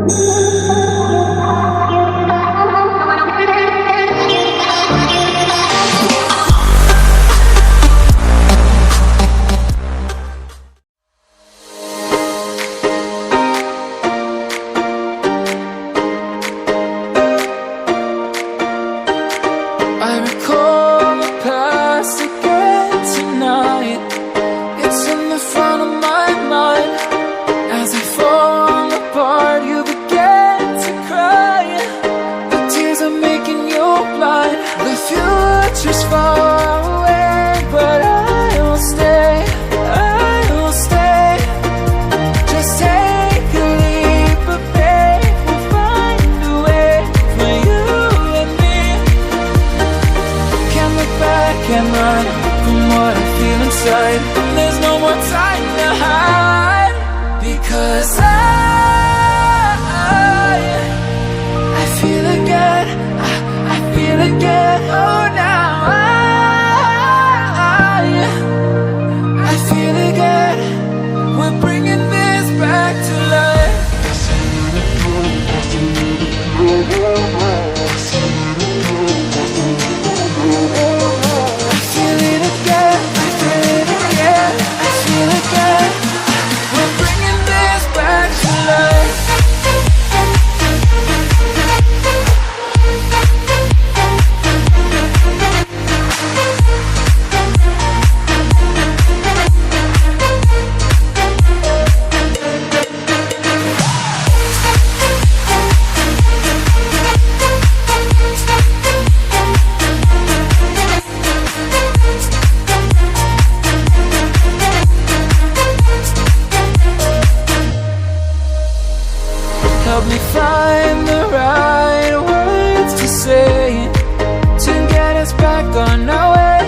I recall the past again tonight. It's in the front of my mind. As I fall apart, you begin to cry. The tears are making you blind. The future's far away, but I will stay, I will stay. Just take a leap, but babe, we'll find a way for you and me. Can't look back and run from what I feel inside. There's no more time to hide, because I feel again, I feel again. Oh, now I feel again. We're bringing this back to life. I feel it again, I feel it again, I feel again. We're bringing this back to life. Help me find the right words to say to get us back on our way.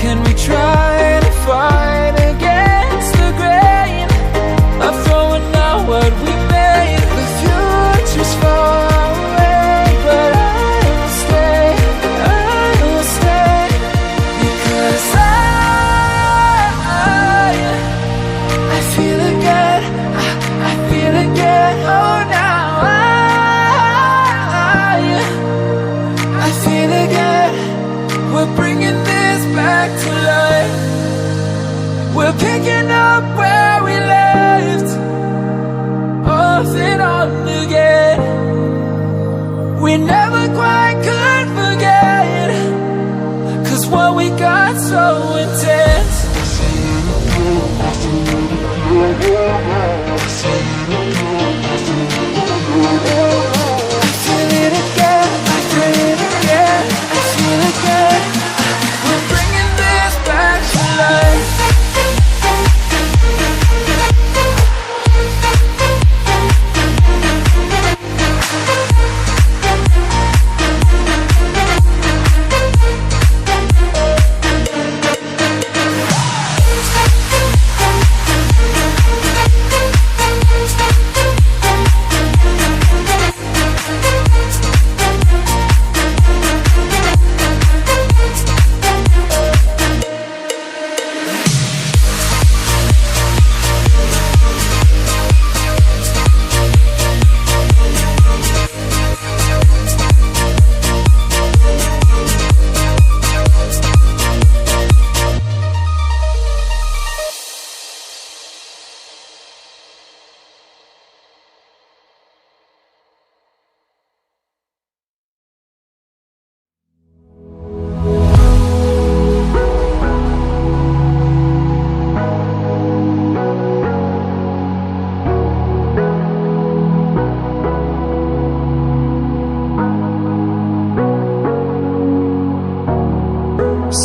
Can we try to fight against the grain of throwing out what we made? The future's far away, but I will stay, I will stay. Because I feel again, I feel again. Oh, now I feel again. We're bringing this back to life. We're picking up where we left off and on again. We never quite could forget, 'cause what we got so intense. I feel it again, I feel it again, I feel it again. We're bringing this back to life.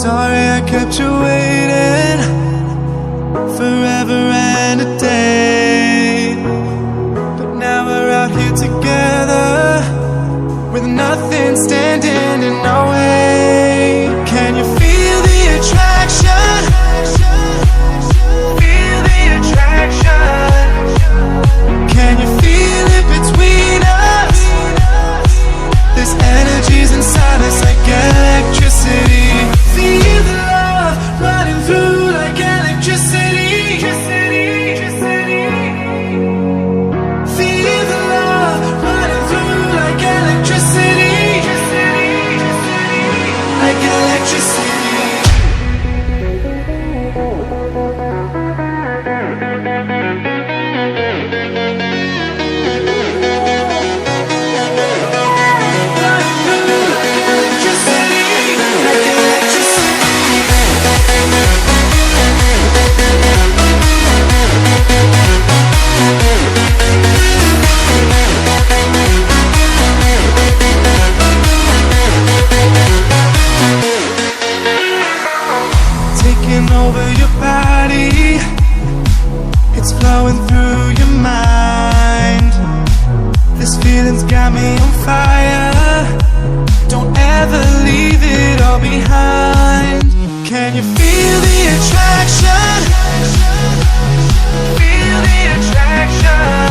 Sorry I kept you waiting forever and a day, but now we're out here together with nothing standing in our way. Can you feel the attraction? Feel the attraction. Can you feel it between us? This energy's inside us like electricity. Feel the love running through like electricity. Feel the love feeling's got me on fire. Don't ever leave it all behind. Can you feel the attraction? Feel the attraction.